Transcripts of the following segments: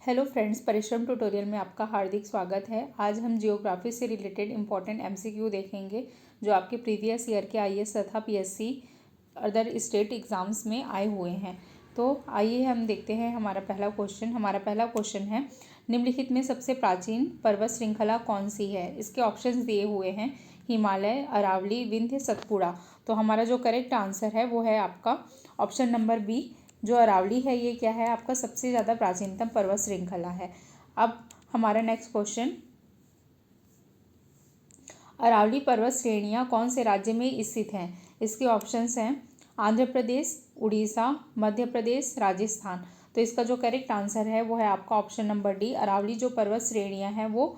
Hello friends, परिश्रम tutorial में आपका हार्दिक स्वागत है। आज हम जियोग्राफी से रिलेटेड इंपॉर्टेंट एमसीक्यू देखेंगे जो आपके प्रीवियस ईयर के आईएएस तथा पीएससी अदर स्टेट एग्जाम्स में आए हुए हैं। तो आइए हम देखते हैं हमारा पहला क्वेश्चन है, निम्नलिखित में सबसे प्राचीन पर्वत श्रृंखला कौन सी है। इसके ऑप्शंस दिए हुए हैं हिमालय, अरावली, विंध्य, सतपुड़ा। तो हमारा जो करेक्ट आंसर है वो है आपका ऑप्शन नंबर बी, जो अरावली है। ये क्या है, आपका सबसे ज़्यादा प्राचीनतम पर्वत श्रृंखला है। अब हमारा नेक्स्ट क्वेश्चन, अरावली पर्वत श्रेणियाँ कौन से राज्य में स्थित हैं। इसके ऑप्शंस हैं आंध्र प्रदेश, उड़ीसा, मध्य प्रदेश, राजस्थान। तो इसका जो करेक्ट आंसर है वो है आपका ऑप्शन नंबर डी। अरावली जो पर्वत श्रेणियाँ हैं वो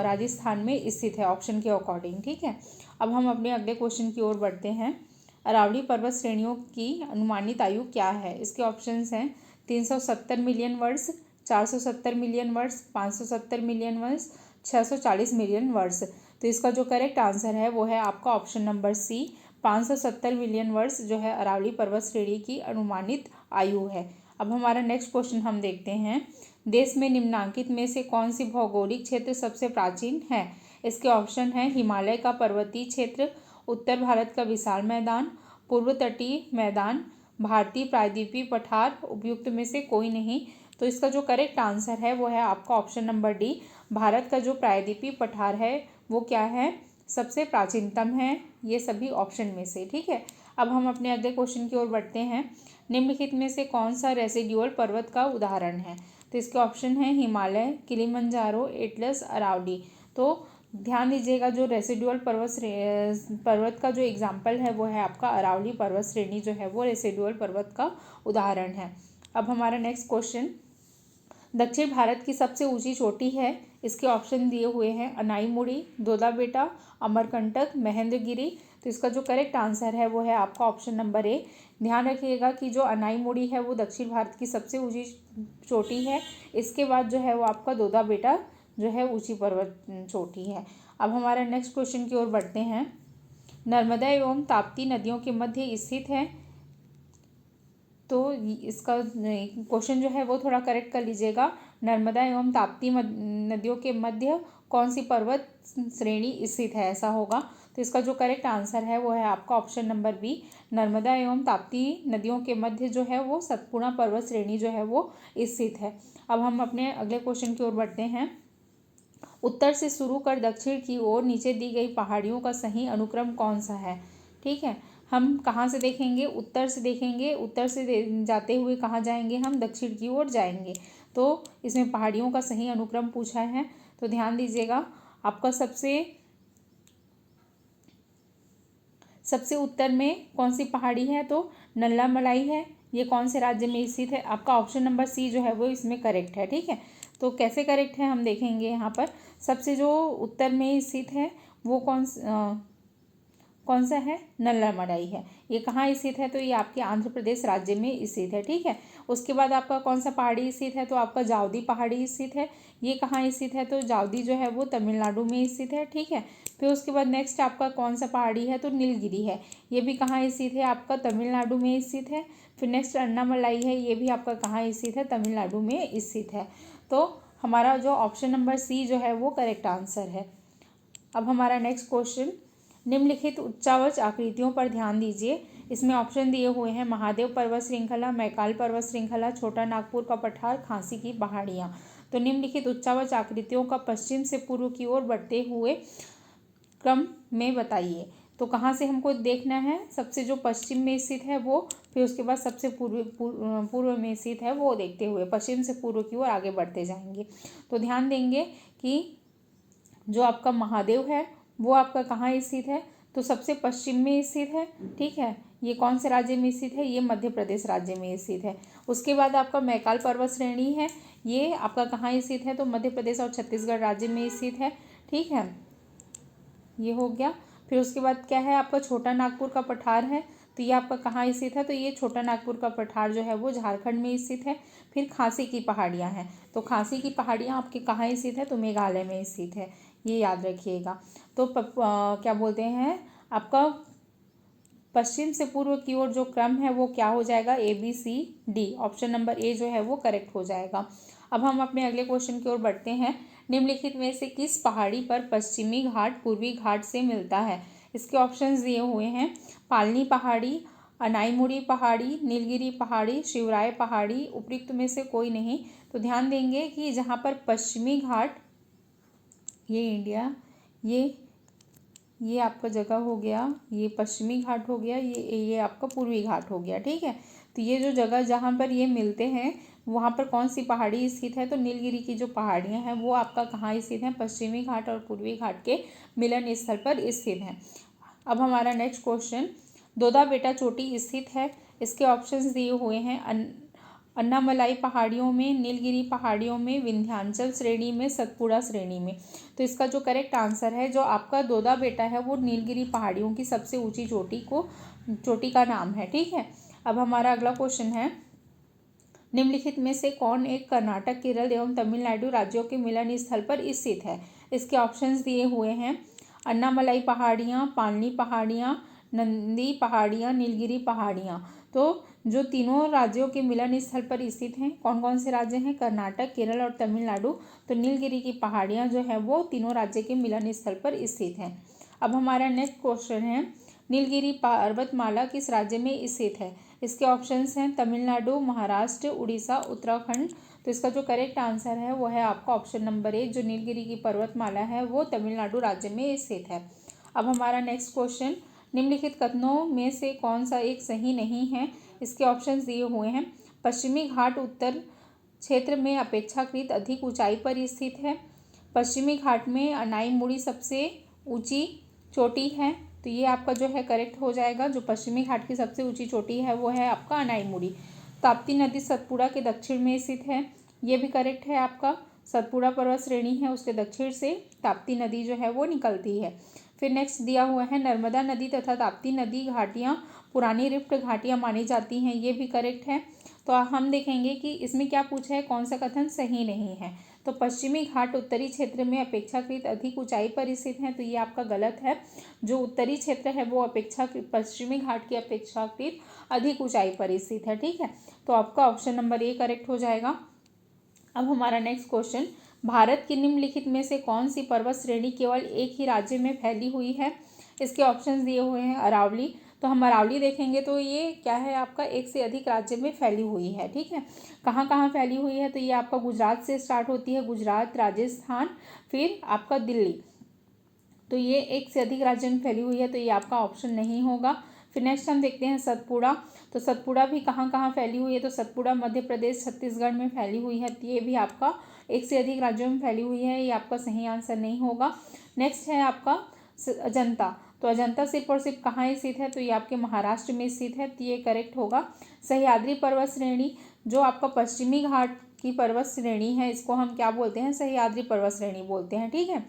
राजस्थान में स्थित है ऑप्शन के अकॉर्डिंग। ठीक है, अब हम अपने अगले क्वेश्चन की ओर बढ़ते हैं। अरावली पर्वत श्रेणियों की अनुमानित आयु क्या है। इसके ऑप्शंस हैं 370 मिलियन वर्ष, 470 मिलियन वर्ष, 570 मिलियन वर्ष, 640 मिलियन वर्ष। तो इसका जो करेक्ट आंसर है वो है आपका ऑप्शन नंबर सी, 570 मिलियन वर्ष जो है अरावली पर्वत श्रेणी की अनुमानित आयु है। अब हमारा नेक्स्ट क्वेश्चन हम देखते हैं, देश में निम्नांकित में से कौन सी भौगोलिक क्षेत्र सबसे प्राचीन है। इसके ऑप्शन हैं हिमालय का पर्वतीय क्षेत्र, उत्तर भारत का विशाल मैदान, पूर्व तटीय मैदान, भारतीय प्रायद्वीपीय पठार, उपयुक्त में से कोई नहीं। तो इसका जो करेक्ट आंसर है वो है आपका ऑप्शन नंबर डी, भारत का जो प्रायद्वीपीय पठार है वो क्या है, सबसे प्राचीनतम है ये सभी ऑप्शन में से। ठीक है, अब हम अपने अगले क्वेश्चन की ओर बढ़ते हैं, निम्नलिखित में से कौन सा रेसिड्यूअल पर्वत का उदाहरण है। तो इसके ऑप्शन हैं हिमालय, किलिमंजारो, एटलस, अरावली। तो ध्यान दीजिएगा, जो रेसिडुअल पर्वत का जो एग्जाम्पल है वो है आपका अरावली पर्वत श्रेणी जो है वो रेसिडुअल पर्वत का उदाहरण है। अब हमारा नेक्स्ट क्वेश्चन, दक्षिण भारत की सबसे ऊंची चोटी है। इसके ऑप्शन दिए हुए हैं अनाईमुड़ी, दोदाबेटा, अमरकंटक, महेंद्रगिरी। तो इसका जो करेक्ट आंसर है वो है आपका ऑप्शन नंबर ए। ध्यान रखिएगा कि जो अनाईमुड़ी है वो दक्षिण भारत की सबसे ऊंची चोटी है। इसके बाद जो है वो आपका दोदाबेटा जो है ऊंची पर्वत चोटी है। अब हमारा नेक्स्ट क्वेश्चन की ओर बढ़ते हैं, नर्मदा एवं ताप्ती नदियों के मध्य स्थित है। तो इसका क्वेश्चन जो है वो थोड़ा करेक्ट कर लीजिएगा, नर्मदा एवं ताप्ती नदियों के मध्य कौन सी पर्वत श्रेणी स्थित है, ऐसा होगा। तो इसका जो करेक्ट आंसर है वो है आपका ऑप्शन नंबर बी, नर्मदा एवं ताप्ती नदियों के मध्य जो है वो सतपुड़ा पर्वत श्रेणी जो है वो स्थित है। अब हम अपने अगले क्वेश्चन की ओर बढ़ते हैं, उत्तर से शुरू कर दक्षिण की ओर नीचे दी गई पहाड़ियों का सही अनुक्रम कौन सा है। ठीक है, हम कहाँ से देखेंगे, उत्तर से देखेंगे। उत्तर से जाते हुए कहाँ जाएंगे, हम दक्षिण की ओर जाएंगे। तो इसमें पहाड़ियों का सही अनुक्रम पूछा है। तो ध्यान दीजिएगा, आपका सबसे उत्तर में कौन सी पहाड़ी है, तो नल्लामलाई है। ये कौन से राज्य में स्थित है, आपका ऑप्शन नंबर सी जो है वो इसमें करेक्ट है। ठीक है, तो कैसे करेक्ट है हम देखेंगे। यहाँ पर सबसे जो उत्तर में स्थित है वो कौन सा है, नल्लामलाई है। ये कहाँ स्थित है, तो ये आपके आंध्र प्रदेश राज्य में स्थित है। ठीक है, उसके बाद आपका कौन सा पहाड़ी स्थित है, तो आपका जावदी पहाड़ी स्थित है। ये कहाँ स्थित है, तो जावदी जो है वो तमिलनाडु में स्थित है। ठीक है, फिर उसके बाद नेक्स्ट आपका कौन सा पहाड़ी है, तो नीलगिरी है। ये भी कहाँ स्थित है, आपका तमिलनाडु में स्थित है। फिर नेक्स्ट अन्नामलाई है, ये भी आपका कहाँ स्थित है, तमिलनाडु में स्थित है। तो हमारा जो ऑप्शन नंबर सी जो है वो करेक्ट आंसर है। अब हमारा नेक्स्ट क्वेश्चन, निम्नलिखित उच्चावच आकृतियों पर ध्यान दीजिए। इसमें ऑप्शन दिए हुए हैं महादेव पर्वत श्रृंखला, मैकाल पर्वत श्रृंखला, छोटा नागपुर का पठार, खांसी की पहाड़ियाँ। तो निम्नलिखित उच्चावच आकृतियों का पश्चिम से पूर्व की ओर बढ़ते हुए क्रम में बताइए। तो कहाँ से हमको देखना है, सबसे जो पश्चिम में स्थित है वो, फिर उसके बाद सबसे पूर्व में स्थित है वो देखते हुए पश्चिम से पूर्व की ओर आगे बढ़ते जाएंगे। तो ध्यान देंगे कि जो आपका महादेव है वो आपका कहाँ स्थित है, तो सबसे पश्चिम में स्थित है। ठीक है, ये कौन से राज्य में स्थित है, ये मध्य प्रदेश राज्य में स्थित है। उसके बाद आपका मैकाल पर्वत श्रेणी है, ये आपका कहाँ स्थित है, तो मध्य प्रदेश और छत्तीसगढ़ राज्य में स्थित है। ठीक है, ये हो गया। फिर उसके बाद क्या है, आपका छोटा नागपुर का पठार है। तो ये आपका कहाँ स्थित है, तो ये छोटा नागपुर का पठार जो है वो झारखंड में स्थित है। फिर खांसी की पहाड़ियाँ हैं, तो खांसी की पहाड़ियाँ आपके कहाँ स्थित है, तो मेघालय में स्थित है, ये याद रखिएगा। तो क्या बोलते हैं, आपका पश्चिम से पूर्व की ओर जो क्रम है वो क्या हो जाएगा, ABCD। ऑप्शन नंबर ए जो है वो करेक्ट हो जाएगा। अब हम अपने अगले क्वेश्चन की ओर बढ़ते हैं। निम्नलिखित में से किस पहाड़ी पर पश्चिमी घाट पूर्वी घाट से मिलता है? इसके ऑप्शंस दिए हुए हैं, पालनी पहाड़ी, अनाईमुड़ी पहाड़ी, नीलगिरी पहाड़ी, शिवराय पहाड़ी, उपयुक्त में से कोई नहीं। तो ध्यान देंगे कि जहाँ पर पश्चिमी घाट, ये इंडिया, ये आपका जगह हो गया, ये पश्चिमी घाट हो गया, ये आपका पूर्वी घाट हो गया, ठीक है। तो ये जो जगह जहाँ पर ये मिलते हैं वहाँ पर कौन सी पहाड़ी स्थित है? तो नीलगिरी की जो पहाड़ियाँ हैं वो आपका कहाँ स्थित हैं? पश्चिमी घाट और पूर्वी घाट के मिलन स्थल पर स्थित हैं। अब हमारा नेक्स्ट क्वेश्चन, दोदा बेटा चोटी स्थित है। इसके ऑप्शंस दिए हुए हैं, अन्नामलाई पहाड़ियों में, नीलगिरी पहाड़ियों में, विंध्याचल श्रेणी में, सतपुड़ा श्रेणी में। तो इसका जो करेक्ट आंसर है, जो आपका दोदा बेटा है वो नीलगिरी पहाड़ियों की सबसे ऊंची चोटी का नाम है, ठीक है। अब हमारा अगला क्वेश्चन है, निम्नलिखित में से कौन एक कर्नाटक, केरल एवं तमिलनाडु राज्यों के मिलन स्थल पर स्थित है? इसके ऑप्शंस दिए हुए हैं, अन्नामलाई पहाड़ियाँ, पालनी पहाड़ियाँ, नंदी पहाड़ियाँ, नीलगिरी पहाड़ियाँ। तो जो तीनों राज्यों के मिलन स्थल पर स्थित हैं, कौन कौन से राज्य हैं? कर्नाटक, केरल और तमिलनाडु। तो नीलगिरी की पहाड़ियाँ जो है वो तीनों राज्य के मिलन स्थल पर स्थित हैं। अब हमारा नेक्स्ट क्वेश्चन है, नीलगिरी पर्वतमाला किस राज्य में स्थित है? इसके ऑप्शंस हैं, तमिलनाडु, महाराष्ट्र, उड़ीसा, उत्तराखंड। तो इसका जो करेक्ट आंसर है वो है आपका ऑप्शन नंबर ए, जो नीलगिरी की पर्वतमाला है वो तमिलनाडु राज्य में स्थित है। अब हमारा नेक्स्ट क्वेश्चन, निम्नलिखित कथनों में से कौन सा एक सही नहीं है? इसके ऑप्शंस दिए हुए हैं, पश्चिमी घाट उत्तर क्षेत्र में अपेक्षाकृत अधिक ऊंचाई पर स्थित है, पश्चिमी घाट में अनाईमुड़ी सबसे ऊंची चोटी है। तो ये आपका जो है करेक्ट हो जाएगा, जो पश्चिमी घाट की सबसे ऊंची चोटी है वो है आपका अनाईमुड़ी। ताप्ती नदी सतपुड़ा के दक्षिण में स्थित है, ये भी करेक्ट है आपका। सतपुड़ा पर्वत श्रेणी है, उसके दक्षिण से ताप्ती नदी जो है वो निकलती है। फिर नेक्स्ट दिया हुआ है, नर्मदा नदी तथा ताप्ती नदी घाटियाँ पुरानी रिफ्ट घाटियाँ मानी जाती हैं, ये भी करेक्ट है। तो हम देखेंगे कि इसमें क्या पूछा है, कौन सा कथन सही नहीं है। तो पश्चिमी घाट उत्तरी क्षेत्र में अपेक्षाकृत अधिक ऊंचाई पर स्थित है, तो ये आपका गलत है। जो उत्तरी क्षेत्र है वो पश्चिमी घाट की अपेक्षाकृत अधिक ऊंचाई पर स्थित है, ठीक है। तो आपका ऑप्शन नंबर ए करेक्ट हो जाएगा। अब हमारा नेक्स्ट क्वेश्चन, भारत की निम्नलिखित में से कौन सी पर्वत श्रेणी केवल एक ही राज्य में फैली हुई है? इसके ऑप्शंस दिए हुए हैं, अरावली। तो हम अरावली देखेंगे तो ये क्या है आपका, एक से अधिक राज्य में फैली हुई है, ठीक है। कहाँ कहाँ फैली हुई है? तो ये आपका गुजरात से स्टार्ट होती है, गुजरात, राजस्थान, फिर आपका दिल्ली। तो ये एक से अधिक राज्य में फैली हुई है, तो ये आपका ऑप्शन नहीं होगा। फिर नेक्स्ट हम देखते हैं सतपुड़ा। तो सतपुड़ा भी कहाँ कहाँ फैली हुई है? तो सतपुड़ा मध्य प्रदेश, छत्तीसगढ़ में फैली हुई है, तो ये भी आपका एक से अधिक राज्यों में फैली हुई है, ये आपका सही आंसर नहीं होगा। नेक्स्ट है आपका अजंता। तो अजंता सिर्फ और सिर्फ कहाँ स्थित है? तो ये आपके महाराष्ट्र में स्थित है, तो ये करेक्ट होगा। सह्याद्री पर्वत श्रेणी, जो आपका पश्चिमी घाट की पर्वत श्रेणी है, इसको हम क्या बोलते हैं? सह्याद्री पर्वत श्रेणी बोलते हैं, ठीक है।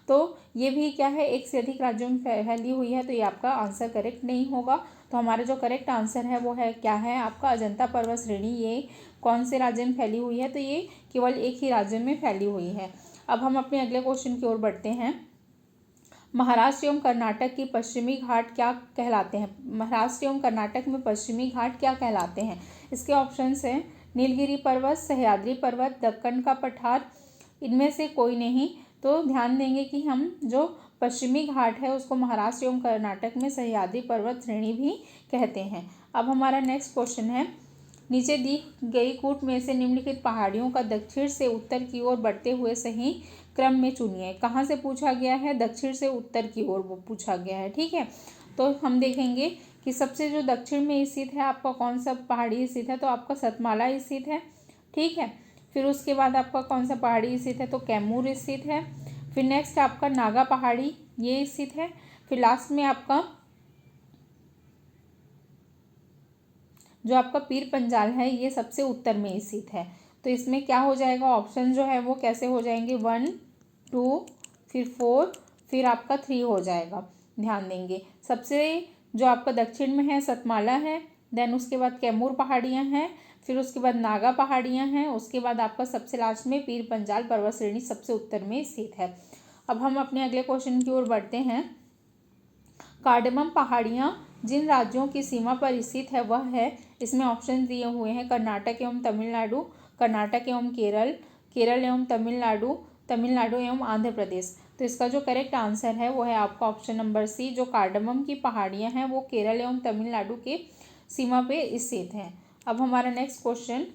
तो ये भी क्या है, एक से अधिक राज्यों में फैली हुई है, तो ये आपका आंसर करेक्ट नहीं होगा। तो हमारा जो करेक्ट आंसर है वो है क्या है आपका, अजंता पर्वत श्रेणी। ये कौन से राज्य में फैली हुई है? तो ये केवल एक ही राज्य में फैली हुई है। अब हम अपने अगले क्वेश्चन की ओर बढ़ते हैं। महाराष्ट्र एवं कर्नाटक की पश्चिमी घाट क्या कहलाते हैं? महाराष्ट्र एवं कर्नाटक में पश्चिमी घाट क्या कहलाते हैं? इसके ऑप्शंस हैं, नीलगिरी पर्वत, सह्याद्री पर्वत, दक्कन का पठार, इनमें से कोई नहीं। तो ध्यान देंगे कि हम जो पश्चिमी घाट है उसको महाराष्ट्र एवं कर्नाटक में सह्याद्री पर्वत श्रेणी भी कहते हैं। अब हमारा नेक्स्ट क्वेश्चन है, नीचे दी गई कूट में से निम्नलिखित पहाड़ियों का दक्षिण से उत्तर की ओर बढ़ते हुए सही क्रम में चुनिए। कहाँ से पूछा गया है? दक्षिण से उत्तर की ओर वो पूछा गया है, ठीक है। तो हम देखेंगे कि सबसे जो दक्षिण में स्थित है आपका कौन सा पहाड़ी स्थित है? तो आपका सतमाला स्थित है, ठीक है। फिर उसके बाद आपका कौन सा पहाड़ी स्थित है? तो कैमूर स्थित है। फिर नेक्स्ट आपका नागा पहाड़ी ये स्थित है। फिर लास्ट में आपका जो आपका पीर पंजाल है ये सबसे उत्तर में स्थित है। तो इसमें क्या हो जाएगा, ऑप्शन जो है वो कैसे हो जाएंगे, 1, 2, फिर 4, फिर आपका 3 हो जाएगा। ध्यान देंगे, सबसे जो आपका दक्षिण में है सतमाला है, देन उसके बाद कैमूर पहाड़ियाँ हैं, फिर उसके बाद नागा पहाड़ियाँ हैं, उसके बाद आपका सबसे लास्ट में पीर पंजाल पर्वत श्रेणी सबसे उत्तर में स्थित है। अब हम अपने अगले क्वेश्चन की ओर बढ़ते हैं। कार्डमम पहाड़ियाँ जिन राज्यों की सीमा पर स्थित है वह है, इसमें ऑप्शन दिए हुए हैं कर्नाटक एवं तमिलनाडु, कर्नाटक एवं केरल, केरल एवं तमिलनाडु, तमिलनाडु एवं आंध्र प्रदेश। तो इसका जो करेक्ट आंसर है वो है आपका ऑप्शन नंबर सी, जो कार्डमम की पहाड़ियाँ हैं वो केरल एवं तमिलनाडु के सीमा पे स्थित हैं। अब हमारा नेक्स्ट क्वेश्चन,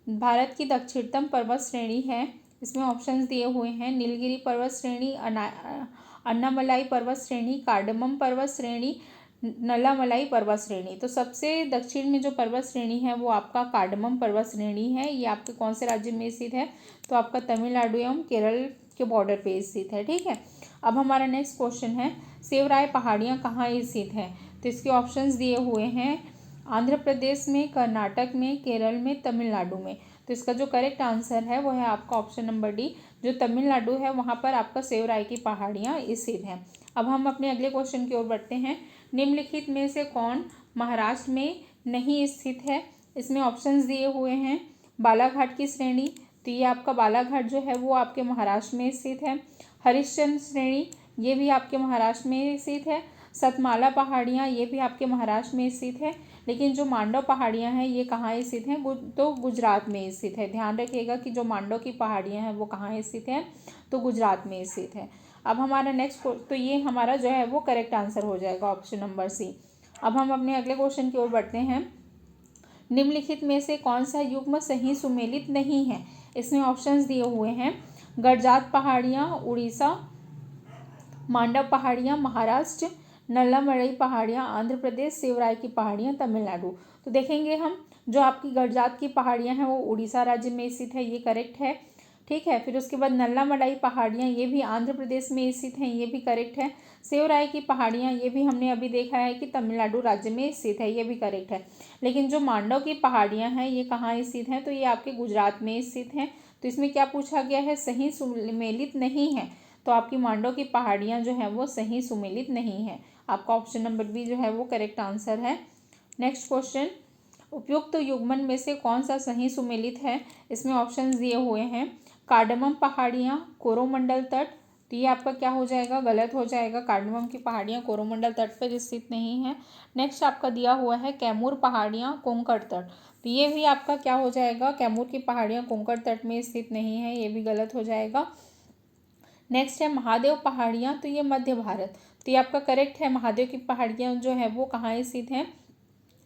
भारत की दक्षिणतम पर्वत श्रेणी है, इसमें ऑप्शंस दिए हुए हैं नीलगिरी पर्वत श्रेणी, अन्नामलाई पर्वत श्रेणी, कार्डमम पर्वत श्रेणी, नल्लामलाई पर्वत श्रेणी। तो सबसे दक्षिण में जो पर्वत श्रेणी है वो आपका कार्डमम पर्वत श्रेणी है। ये आपके कौन से राज्य में स्थित है? तो आपका तमिलनाडु एवं केरल के बॉर्डर पे स्थित है। ठीक है, अब हमारा नेक्स्ट क्वेश्चन है, सेवराय पहाड़ियाँ कहाँ स्थित हैं? तो इसके ऑप्शंस दिए हुए हैं आंध्र प्रदेश में, कर्नाटक में, केरल में, तमिलनाडु में। तो इसका जो करेक्ट आंसर है वो है आपका ऑप्शन नंबर डी, जो तमिलनाडु है वहाँ पर आपका सेवराय की पहाड़ियाँ स्थित हैं। अब हम अपने अगले क्वेश्चन की ओर बढ़ते हैं, निम्नलिखित में से कौन महाराष्ट्र में नहीं स्थित है? इसमें ऑप्शंस दिए हुए हैं बालाघाट की श्रेणी, तो ये आपका बालाघाट जो है वो आपके महाराष्ट्र में स्थित है। हरिश्चंद्र श्रेणी, ये भी आपके महाराष्ट्र में स्थित है। सतमाला पहाड़ियाँ, ये भी आपके महाराष्ट्र में स्थित है। लेकिन जो मांडव पहाड़ियाँ हैं ये कहाँ स्थित हैं? तो गुजरात में स्थित है। ध्यान रखिएगा कि जो मांडव की पहाड़ियाँ हैं वो कहाँ स्थित हैं? तो गुजरात में स्थित है। अब हमारा नेक्स्ट, तो ये हमारा जो है वो करेक्ट आंसर हो जाएगा ऑप्शन नंबर सी। अब हम अपने अगले क्वेश्चन की ओर बढ़ते हैं, निम्नलिखित में से कौन सा युग्म सही सुमेलित नहीं है? इसमें ऑप्शंस दिए हुए हैं गडजात पहाड़ियाँ उड़ीसा, मांडव पहाड़ियाँ महाराष्ट्र, नल्लामलाई पहाड़ियाँ आंध्र प्रदेश, सेवराय की पहाड़ियाँ तमिलनाडु। तो देखेंगे हम, जो आपकी गडजात की पहाड़ियाँ हैं वो उड़ीसा राज्य में स्थित है, ये करेक्ट है। ठीक है, फिर उसके बाद नल्लामलाई पहाड़ियाँ ये भी आंध्र प्रदेश में स्थित हैं, ये भी करेक्ट है। सेवराय की पहाड़ियाँ ये भी हमने अभी देखा है कि तमिलनाडु राज्य में स्थित है, ये भी करेक्ट है। लेकिन जो मांडव की पहाड़ियाँ हैं ये कहाँ स्थित हैं? तो ये आपके गुजरात में स्थित हैं। तो इसमें क्या पूछा गया है? सही सुमेलित नहीं है। तो आपकी मांडव की पहाड़ियाँ जो हैं वो सही सुमेलित नहीं है। आपका ऑप्शन नंबर बी जो है वो करेक्ट आंसर है। नेक्स्ट क्वेश्चन, उपयुक्त युग्मन में से कौन सा सही सुमेलित है? इसमें ऑप्शंस दिए हुए हैं कार्डमम पहाड़ियाँ, कोरोमंडल तट, तो ये आपका क्या हो जाएगा? गलत हो जाएगा। कार्डमम की पहाड़ियाँ कोरोमंडल तट पर स्थित नहीं है। नेक्स्ट आपका दिया हुआ है कैमूर पहाड़ियाँ कोंकण तट, तो ये भी आपका क्या हो जाएगा? कैमूर की पहाड़ियाँ कोंकण तट में स्थित नहीं है, ये भी गलत हो जाएगा। नेक्स्ट है महादेव पहाड़ियाँ, तो ये मध्य भारत, तो ये आपका करेक्ट है। महादेव की पहाड़ियाँ जो है वो कहाँ स्थित हैं?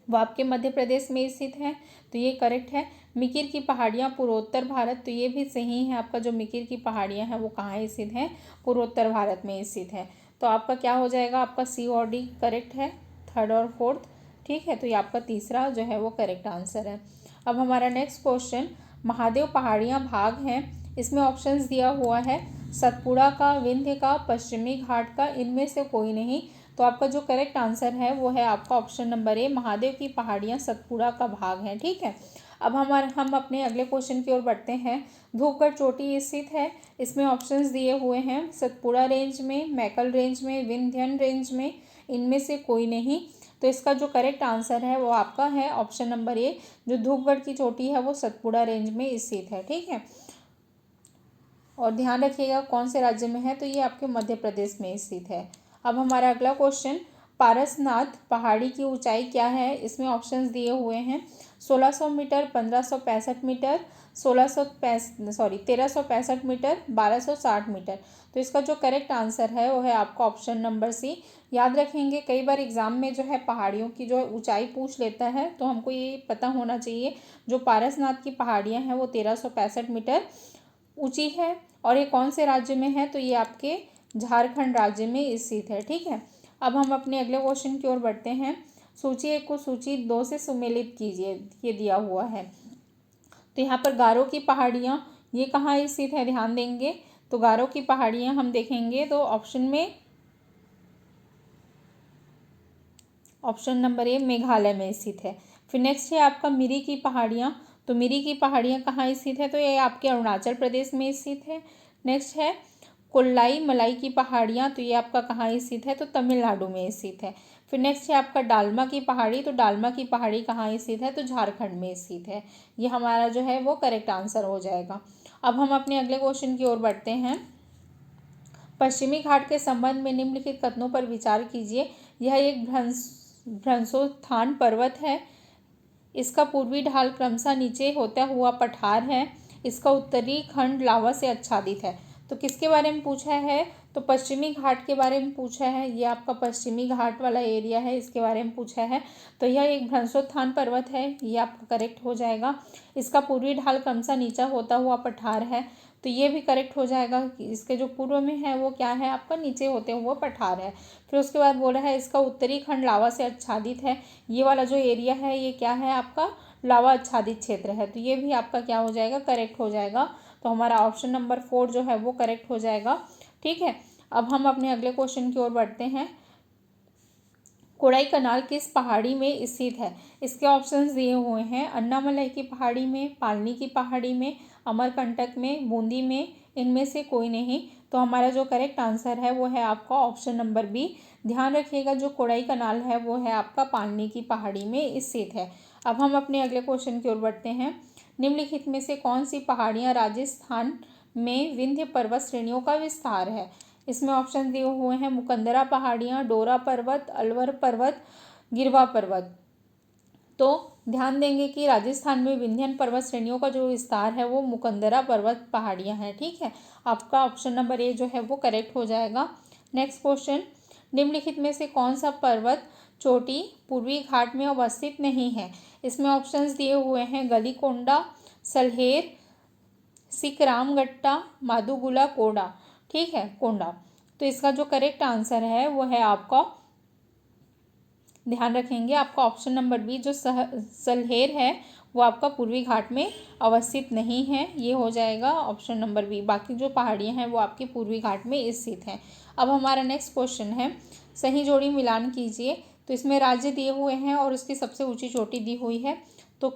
वो आपके मध्य प्रदेश में स्थित है, तो ये करेक्ट है। मिकिर की पहाड़ियाँ पूर्वोत्तर भारत, तो ये भी सही है। आपका जो मिकिर की पहाड़ियाँ हैं वो कहाँ स्थित हैं? पूर्वोत्तर भारत में स्थित है। तो आपका क्या हो जाएगा? आपका सी और डी करेक्ट है, थर्ड और फोर्थ। ठीक है, तो ये आपका तीसरा जो है वो करेक्ट आंसर है। अब हमारा नेक्स्ट क्वेश्चन, महादेव पहाड़ियाँ भाग हैं, इसमें ऑप्शंस दिया हुआ है सतपुड़ा का, विंध्य का, पश्चिमी घाट का, इनमें से कोई नहीं। तो आपका जो करेक्ट आंसर है वो है आपका ऑप्शन नंबर ए, महादेव की पहाड़ियाँ सतपुड़ा का भाग हैं। ठीक है, अब हम अपने अगले क्वेश्चन की ओर बढ़ते हैं, धूपगढ़ चोटी स्थित है, इसमें ऑप्शंस दिए हुए हैं सतपुड़ा रेंज में, मैकल रेंज में, विंध्यन रेंज में, इनमें से कोई नहीं। तो इसका जो करेक्ट आंसर है वो आपका है ऑप्शन नंबर ए, जो धूपगढ़ की चोटी है वो सतपुड़ा रेंज में स्थित है। ठीक है, और ध्यान रखिएगा कौन से राज्य में है? तो ये आपके मध्य प्रदेश में स्थित है। अब हमारा अगला क्वेश्चन, पारसनाथ पहाड़ी की ऊंचाई क्या है? इसमें ऑप्शंस दिए हुए हैं 1600 मीटर, 1565 मीटर, 1365 मीटर, 1260 मीटर। तो इसका जो करेक्ट आंसर है वो है आपका ऑप्शन नंबर सी। याद रखेंगे, कई बार एग्जाम में जो है पहाड़ियों की जो ऊंचाई पूछ लेता है, तो हमको ये पता होना चाहिए जो पारसनाथ की पहाड़ियाँ हैं वो 1365 मीटर ऊंची है। और ये कौन से राज्य में है? तो ये आपके झारखंड राज्य में स्थित है। ठीक है, अब हम अपने अगले क्वेश्चन की ओर बढ़ते हैं, सूची 1 को सूची 2 से सुमेलित कीजिए, ये दिया हुआ है। तो यहाँ पर गारो की पहाड़ियाँ ये कहाँ स्थित है? ध्यान देंगे, तो गारो की पहाड़ियाँ हम देखेंगे तो ऑप्शन नंबर ए मेघालय में स्थित है। फिर नेक्स्ट है आपका मिरी की पहाड़ियाँ, तो मिरी की पहाड़ियाँ कहाँ स्थित है? तो ये आपके अरुणाचल प्रदेश में स्थित है। नेक्स्ट है कोल्लाई मलाई की पहाड़ियाँ, तो ये आपका कहाँ स्थित है? तो तमिलनाडु में स्थित है। फिर नेक्स्ट है आपका डालमा की पहाड़ी, तो डालमा की पहाड़ी कहाँ स्थित है? तो झारखंड में स्थित है। ये हमारा जो है वो करेक्ट आंसर हो जाएगा। अब हम अपने अगले क्वेश्चन की ओर बढ़ते हैं, पश्चिमी घाट के संबंध में निम्नलिखित कथनों पर विचार कीजिए। यह एक भ्रंश भ्रंशोत्थान पर्वत है। इसका पूर्वी ढाल क्रमशः नीचे होता हुआ पठार है। इसका उत्तरी खंड लावा से आच्छादित है। तो किसके बारे में पूछा है? तो पश्चिमी घाट के बारे में पूछा है। ये आपका पश्चिमी घाट वाला एरिया है, इसके बारे में पूछा है। तो यह एक भ्रंशोत्थान पर्वत है, ये आपका करेक्ट हो जाएगा। इसका पूर्वी ढाल क्रमशः नीचा होता हुआ पठार है, तो ये भी करेक्ट हो जाएगा। इसके जो पूर्व में है वो क्या है आपका? नीचे होते हुए पठार है। फिर उसके बाद बोला है इसका उत्तरी खंड लावा से आच्छादित है। ये वाला जो एरिया है ये क्या है आपका? लावा आच्छादित क्षेत्र है। तो ये भी आपका क्या हो जाएगा? करेक्ट हो जाएगा। तो हमारा ऑप्शन नंबर 4 जो है वो करेक्ट हो जाएगा। ठीक है, अब हम अपने अगले क्वेश्चन की ओर बढ़ते हैं। कोडाईकनाल किस पहाड़ी में स्थित है? इसके ऑप्शंस दिए हुए हैं। अन्नामलई की पहाड़ी में, पालनी की पहाड़ी में, अमरकंटक में, बूंदी में, इनमें से कोई नहीं। तो हमारा जो करेक्ट आंसर है वो है आपका ऑप्शन नंबर बी। ध्यान रखिएगा जो कोडाईकनाल है वो है आपका पालनी की पहाड़ी में स्थित है। अब हम अपने अगले क्वेश्चन की ओर बढ़ते हैं। निम्नलिखित में से कौन सी पहाड़ियाँ राजस्थान में विंध्य पर्वत श्रेणियों का विस्तार है? इसमें ऑप्शन दिए हुए हैं। मुकंदरा पहाड़ियाँ, डोरा पर्वत, अलवर पर्वत, गिरवा पर्वत। तो ध्यान देंगे कि राजस्थान में विंध्यन पर्वत श्रेणियों का जो विस्तार है वो मुकंदरा पर्वत पहाड़ियाँ हैं। ठीक है, आपका ऑप्शन नंबर ए जो है वो करेक्ट हो जाएगा। नेक्स्ट क्वेश्चन, निम्नलिखित में से कौन सा पर्वत चोटी पूर्वी घाट में अवस्थित नहीं है? इसमें ऑप्शंस दिए हुए हैं। गलीकोंडा, सलहेर, सिकरामगट्टा, मादुगुला कोंडा। ठीक है, कोंडा। तो इसका जो करेक्ट आंसर है वो है आपका, ध्यान रखेंगे आपका ऑप्शन नंबर बी जो सलहेर है वो आपका पूर्वी घाट में अवस्थित नहीं है। ये हो जाएगा ऑप्शन नंबर बी। बाकी जो पहाड़ियाँ हैं वो आपकी पूर्वी घाट में स्थित हैं। अब हमारा नेक्स्ट क्वेश्चन है, सही जोड़ी मिलान कीजिए। तो इसमें राज्य दिए हुए हैं और उसकी सबसे ऊंची चोटी दी हुई है। तो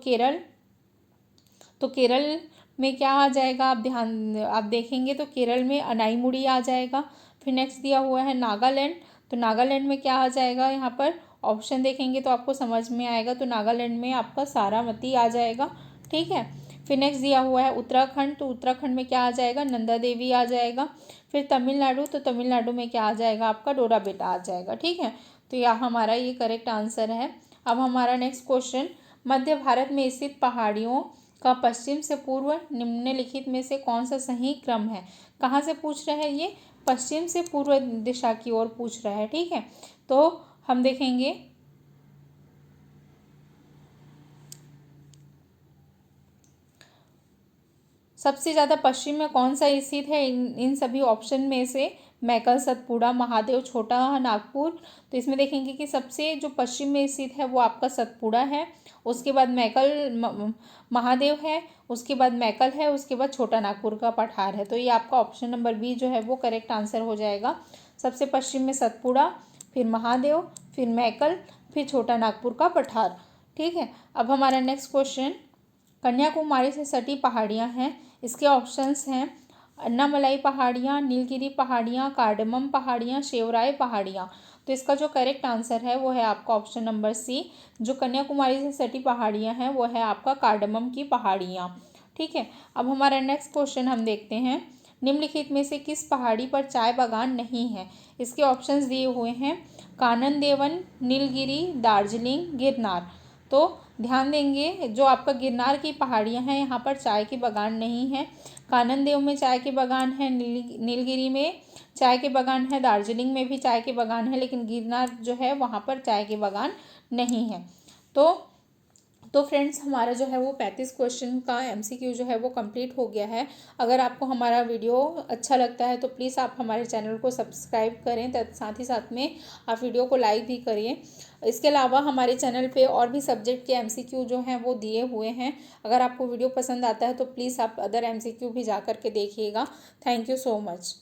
केरल में क्या आ जाएगा? आप देखेंगे तो केरल में अनाईमुड़ी आ जाएगा। फिर नेक्स्ट दिया हुआ है नागालैंड। तो नागालैंड में क्या आ जाएगा? यहाँ पर ऑप्शन देखेंगे तो आपको समझ में आएगा। तो नागालैंड में आपका सारामती आ जाएगा। ठीक है, फिर नेक्स्ट दिया हुआ है उत्तराखंड। तो उत्तराखंड में क्या आ जाएगा? नंदा देवी आ जाएगा। फिर तमिलनाडु, तो तमिलनाडु में क्या आ जाएगा आपका? डोरा बेटा आ जाएगा। ठीक है, तो यह हमारा ये करेक्ट आंसर है। अब हमारा नेक्स्ट क्वेश्चन, मध्य भारत में स्थित पहाड़ियों का पश्चिम से पूर्व निम्नलिखित में से कौन सा सही क्रम है? कहाँ से पूछ रहे हैं? ये पश्चिम से पूर्व दिशा की ओर पूछ रहा है। ठीक है, तो हम देखेंगे सबसे ज़्यादा पश्चिम में कौन सा स्थित है इन सभी ऑप्शन में से? मैकल, सतपुड़ा, महादेव, छोटा नागपुर। तो इसमें देखेंगे कि सबसे जो पश्चिम में स्थित है वो आपका सतपुड़ा है। उसके बाद मैकल महादेव है, उसके बाद मैकल है, उसके बाद छोटा नागपुर का पठार है। तो ये आपका ऑप्शन नंबर बी जो है वो करेक्ट आंसर हो जाएगा। सबसे पश्चिम में सतपुड़ा, फिर महादेव, फिर मैकल, फिर छोटा नागपुर का पठार। ठीक है, अब हमारा नेक्स्ट क्वेश्चन, कन्याकुमारी से सटी पहाड़ियाँ हैं। इसके ऑप्शंस हैं अन्नामलाई पहाड़ियाँ, नीलगिरी पहाड़ियाँ, कार्डमम पहाड़ियाँ, शेवराय पहाड़ियाँ। तो इसका जो करेक्ट आंसर है वो है आपका ऑप्शन नंबर सी। जो कन्याकुमारी से सटी पहाड़ियाँ हैं वो है आपका कार्डमम की पहाड़ियाँ। ठीक है, अब हमारा नेक्स्ट क्वेश्चन हम देखते हैं, निम्नलिखित में से किस पहाड़ी पर चाय बागान नहीं है? इसके ऑप्शंस दिए हुए हैं। कानन देवन, नीलगिरी, दार्जिलिंग, गिरनार। तो ध्यान देंगे जो आपका गिरनार की पहाड़ियाँ हैं यहाँ पर चाय के बागान नहीं है। कानन देव में चाय के बागान है, नीलगिरी में चाय के बागान है, दार्जिलिंग में भी चाय के बागान है, लेकिन गिरनार जो है वहाँ पर चाय के बागान नहीं है। तो फ्रेंड्स हमारा जो है वो 35 क्वेश्चन का MCQ जो है वो कंप्लीट हो गया है। अगर आपको हमारा वीडियो अच्छा लगता है तो प्लीज़ आप हमारे चैनल को सब्सक्राइब करें, साथ ही साथ में आप वीडियो को लाइक भी करिए। इसके अलावा हमारे चैनल पे और भी सब्जेक्ट के MCQ जो हैं वो दिए हुए हैं। अगर आपको वीडियो पसंद आता है तो प्लीज़ आप अदर MCQ भी जा कर के देखिएगा। Thank you so much.